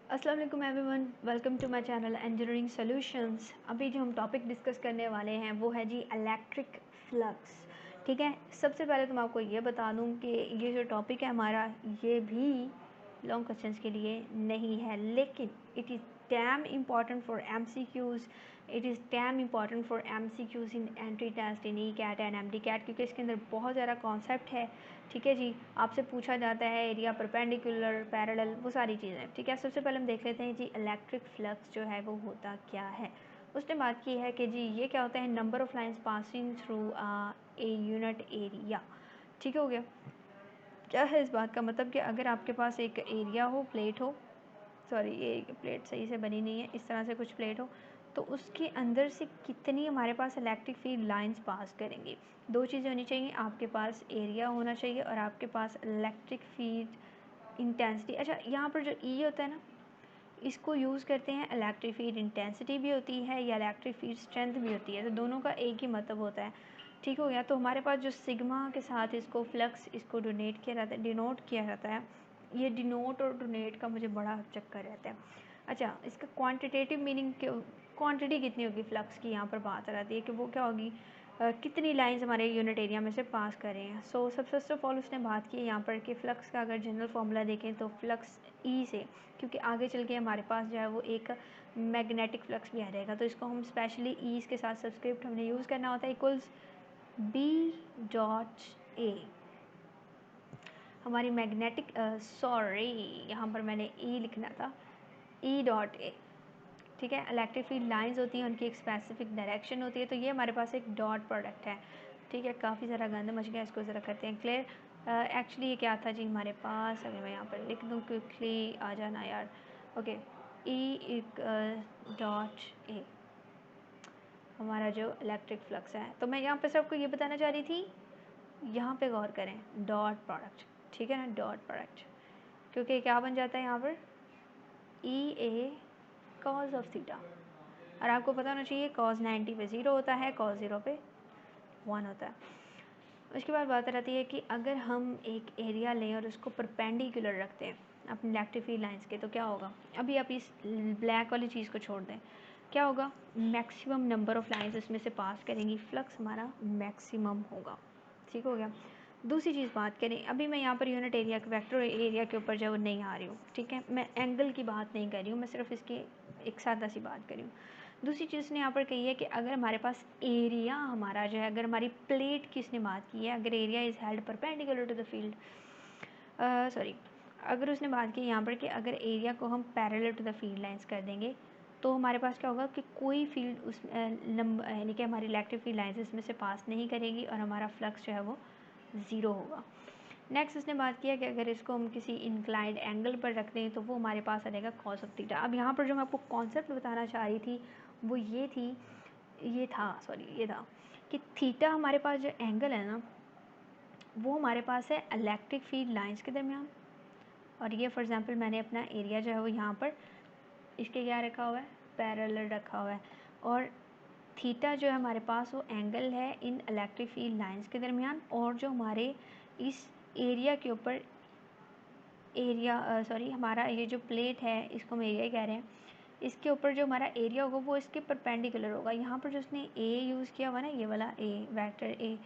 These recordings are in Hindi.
अस्सलाम वालेकुम everyone, welcome to my channel engineering solutions. अभी जो हम टॉपिक डिस्कस करने वाले हैं वो है जी इलेक्ट्रिक फ्लक्स। ठीक है, सबसे पहले तो मैं आपको ये बता दूं कि ये जो टॉपिक है हमारा ये भी लॉन्ग क्वेश्चंस के लिए नहीं है, लेकिन it is damn important for MCQs. It is damn important for MCQs in entry test in E CAT and MD CAT, क्योंकि इसके अंदर बहुत ज़्यादा कॉन्सेप्ट है। ठीक है जी, आपसे पूछा जाता है एरिया, परपेंडिकुलर, पैरेलल, वो सारी चीज़ें। ठीक है, सबसे पहले हम देख लेते हैं जी इलेक्ट्रिक फ्लक्स जो है वो होता क्या है। उसने बात की है कि जी ये क्या होता है, number of lines passing through a unit area. ठीक हो गया। क्या है इस बात का मतलब कि अगर आपके पास एक एरिया हो, प्लेट हो, सॉरी ये प्लेट सही से बनी नहीं है, इस तरह से कुछ प्लेट हो, तो उसके अंदर से कितनी हमारे पास इलेक्ट्रिक फील्ड लाइंस पास करेंगी। दो चीज़ें होनी चाहिए, आपके पास एरिया होना चाहिए और आपके पास इलेक्ट्रिक फील्ड इंटेंसिटी। अच्छा, यहाँ पर जो ई होता है ना, इसको यूज़ करते हैं, इलेक्ट्रिक फील्ड इंटेंसिटी भी होती है या इलेक्ट्रिक फील्ड स्ट्रेंथ भी होती है, तो दोनों का एक ही मतलब होता है। ठीक हो गया। तो हमारे पास जो सिग्मा के साथ इसको फ्लक्स इसको डिनोट किया जाता है। ये डिनोट और डोनेट का मुझे बड़ा चक्कर रहता है। अच्छा, इसका क्वांटिटेटिव मीनिंग, क्वांटिटी कितनी होगी फ्लक्स की, यहाँ पर बात आ जाती है कि वो क्या होगी, कितनी लाइंस हमारे यूनिट एरिया में से पास कर रहे हैं। सो सब फर्स्ट ऑफ ऑल उसने बात की यहाँ पर कि फ्लक्स का अगर जनरल फार्मूला देखें तो फ्लक्स ई से, क्योंकि आगे चल के हमारे पास जो है वो एक मैग्नेटिक फ्लक्स भी आ जाएगा, तो इसको हम स्पेशली ई के साथ सब्सक्रिप्ट हमने यूज़ करना होता है, इक्वल्स बी डॉट ए। हमारी मैग्नेटिक, सॉरी यहाँ पर मैंने ई लिखना था, ई डॉट ए। ठीक है, इलेक्ट्रिक फील्ड लाइंस होती हैं, उनकी एक स्पेसिफिक डायरेक्शन होती है, तो ये हमारे पास एक डॉट प्रोडक्ट है। ठीक है, काफ़ी सारा गंद मच गया, इसको ज़रा करते हैं क्लियर। एक्चुअली ये क्या था जी हमारे पास, अगर मैं यहाँ पर लिख दूँ क्विकली, आ जाना यार। ओके, ई एक डॉट ए हमारा जो इलेक्ट्रिक फ्लक्स है। तो मैं यहाँ पर सबको ये बताना चाह रही थी, यहाँ पे गौर करें, डॉट प्रोडक्ट। ठीक है ना, डॉट प्रोडक्ट, क्योंकि क्या बन जाता है यहाँ पर, ई ए कॉज ऑफ थीटा। और आपको पता होना चाहिए कॉज 90 पे 0 होता है, कॉज 0 पे 1 होता है। उसके बाद बात रहती है कि अगर हम एक एरिया लें और उसको परपेंडिकुलर रखते हैं अपनी इलेक्ट्रिक फील्ड लाइंस के, तो क्या होगा। अभी आप इस ब्लैक वाली चीज़ को छोड़ दें, क्या होगा, मैक्सिमम नंबर ऑफ लाइंस उसमें से पास करेंगी, फ्लक्स हमारा मैक्सिमम होगा। ठीक हो गया। दूसरी चीज़ बात करें, अभी मैं यहाँ पर यूनिट एरिया के वेक्टर एरिया के ऊपर जो नहीं आ रही हूँ, ठीक है, मैं एंगल की बात नहीं कर रही हूँ, मैं सिर्फ इसकी एक सादा सी बात कर रही हूँ। दूसरी चीज़ ने यहाँ पर कही है कि अगर हमारे पास एरिया हमारा जो है, अगर हमारी प्लेट की इसने बात की है, अगर area is held perpendicular to the field, sorry, अगर उसने बात की यहाँ पर कि अगर एरिया को हम parallel to the field lines कर देंगे, तो हमारे पास क्या होगा कि कोई फील्ड उस यानी कि हमारी इलेक्ट्रिक फील्ड लाइंस इसमें से पास नहीं करेगी और हमारा फ्लक्स जो है वो ज़ीरो होगा। नेक्स्ट उसने बात किया कि अगर इसको हम किसी इंक्लाइंड एंगल पर रख दें तो वो हमारे पास आ जाएगा कॉस ऑफ थीटा। अब यहाँ पर जो मैं आपको कॉन्सेप्ट बताना चाह रही थी वो ये था कि थीटा हमारे पास जो एंगल है ना, वो हमारे पास है इलेक्ट्रिक फील्ड लाइंस के दरमियान, और ये फॉर एग्जांपल मैंने अपना एरिया जो है वो यहाँ पर इसके क्या रखा हुआ है, पैरेलल रखा हुआ है, और थीटा जो है हमारे पास वो एंगल है इन इलेक्ट्रिक फील्ड लाइंस के दरमियान, और जो हमारे इस एरिया के ऊपर हमारा ये जो प्लेट है इसको हम एरिया कह रहे हैं, इसके ऊपर जो हमारा एरिया होगा वो इसके परपेंडिकुलर होगा। यहाँ पर जो उसने ए यूज़ किया हुआ ना, ये वाला ए, वेक्टर ए,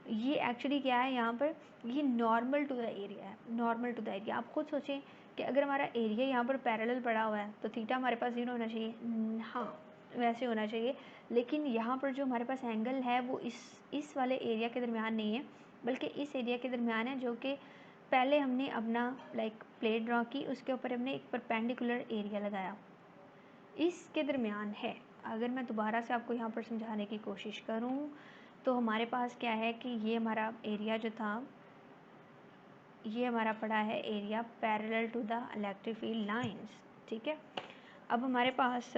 ये एक्चुअली क्या है यहाँ पर, ये नॉर्मल टू द एरिया है, नॉर्मल टू द एरिया। आप खुद सोचें कि अगर हमारा एरिया यहाँ पर पैरेलल पड़ा हुआ है तो थीटा हमारे पास 0 होना चाहिए, हाँ वैसे होना चाहिए, लेकिन यहाँ पर जो हमारे पास एंगल है वो इस वाले एरिया के दरमियान नहीं है, बल्कि इस एरिया के दरमियान है, जो कि पहले हमने अपना प्लेट ड्रॉ की, उसके ऊपर हमने एक परपेंडिकुलर एरिया लगाया, इसके दरमियान है। अगर मैं दोबारा से आपको यहाँ पर समझाने की कोशिश करूँ तो हमारे पास क्या है कि ये हमारा एरिया जो था, ये हमारा पड़ा है area parallel to the electric field lines. ठीक है, अब हमारे पास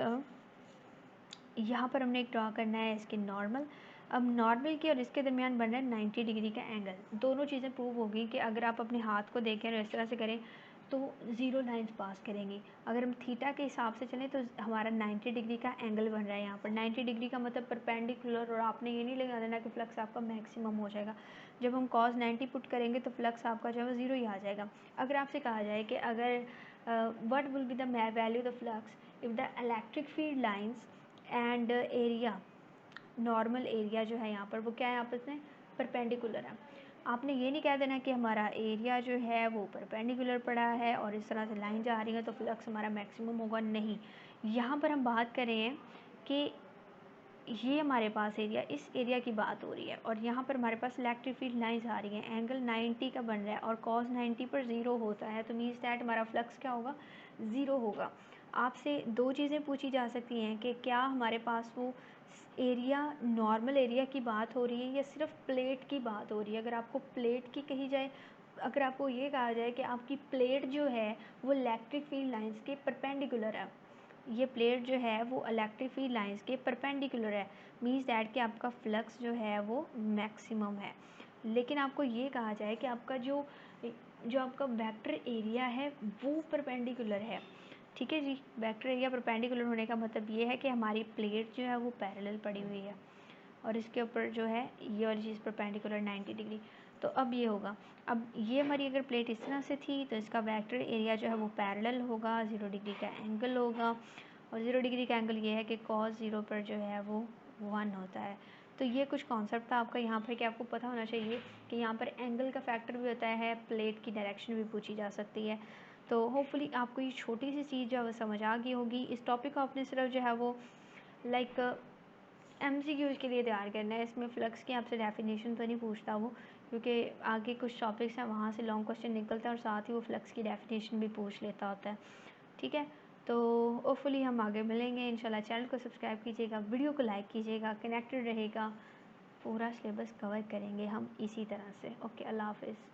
यहाँ पर हमने एक ड्रॉ करना है इसके नॉर्मल। अब नॉर्मल के और इसके दरमियान बन रहा है 90 डिग्री का एंगल। दोनों चीज़ें प्रूव होगी कि अगर आप अपने हाथ को देखें और इस तरह से करें तो 0 लाइंस पास करेंगी। अगर हम थीटा के हिसाब से चलें तो हमारा 90 डिग्री का एंगल बन रहा है यहाँ पर। 90 डिग्री का मतलब परपेंडिकुलर, और आपने ये नहीं लगा देना कि फ्लक्स आपका मैक्सिमम हो जाएगा। जब हम cos 90 पुट करेंगे तो फ्लक्स आपका जो है वो 0 ही आ जाएगा। अगर आपसे कहा जाए कि अगर what will be the value of the flux if the electric field lines and area, normal area जो है यहाँ पर वो क्या है आपस में परपेंडिकुलर है। आपने ये नहीं कह देना कि हमारा एरिया जो है वो परपेंडिकुलर पड़ा है और इस तरह से लाइन जा रही है तो फ्लक्स हमारा मैक्सिमम होगा, नहीं। यहाँ पर हम बात कर रहे हैं कि ये हमारे पास एरिया, इस एरिया की बात हो रही है और यहाँ पर हमारे पास इलेक्ट्रिक फील्ड लाइन्स आ रही हैं, एंगल 90 का बन रहा है और कॉस 90 पर ज़ीरो होता है, तो मीन्स दैट हमारा फ्लक्स क्या होगा, ज़ीरो होगा। आपसे दो चीज़ें पूछी जा सकती हैं कि क्या हमारे पास वो एरिया, नॉर्मल एरिया की बात हो रही है या सिर्फ प्लेट की बात हो रही है। अगर आपको प्लेट की कही जाए, अगर आपको ये कहा जाए कि आपकी प्लेट जो है वो इलेक्ट्रिक फील्ड लाइन्स के परपेंडिकुलर है, ये प्लेट जो है वो इलेक्ट्रिक फील्ड लाइंस के परपेंडिकुलर है, मीन्स दैट कि आपका फ्लक्स जो है वो मैक्सिमम है। लेकिन आपको ये कहा जाए कि आपका जो जो आपका वेक्टर एरिया है वो परपेंडिकुलर है, ठीक है जी। वेक्टर एरिया परपेंडिकुलर होने का मतलब ये है कि हमारी प्लेट जो है वो पैरेलल पड़ी हुई है और इसके ऊपर जो है ये वाली चीज़ परपेंडिकुलर 90 डिग्री। तो अब ये होगा, अब ये हमारी अगर प्लेट इस तरह से थी तो इसका वेक्टर एरिया जो है वो पैरेलल होगा, 0 डिग्री का एंगल होगा और 0 डिग्री का एंगल ये है कि कॉस 0 पर जो है वो 1 होता है। तो ये कुछ कॉन्सेप्ट था आपका यहाँ पर कि आपको पता होना चाहिए कि यहाँ पर एंगल का फैक्टर भी होता है, प्लेट की डायरेक्शन भी पूछी जा सकती है। तो होपफुली आपको ये छोटी सी चीज़ जो है वो समझ आ गई होगी। इस टॉपिक को आपने सिर्फ जो है वो लाइक MCQs के लिए तैयार करना है, इसमें फ्लक्स की आपसे डेफिनेशन तो नहीं पूछता वो, क्योंकि आगे कुछ टॉपिक्स हैं वहाँ से लॉन्ग क्वेश्चन निकलता है और साथ ही वो फ्लक्स की डेफिनेशन भी पूछ लेता होता है, ठीक है। तो होपफुली हम आगे मिलेंगे इंशाल्लाह। चैनल को सब्सक्राइब कीजिएगा, वीडियो को लाइक कीजिएगा, कनेक्टेड रहेगा, पूरा सिलेबस कवर करेंगे हम इसी तरह से। ओके, अल्लाह हाफिज़।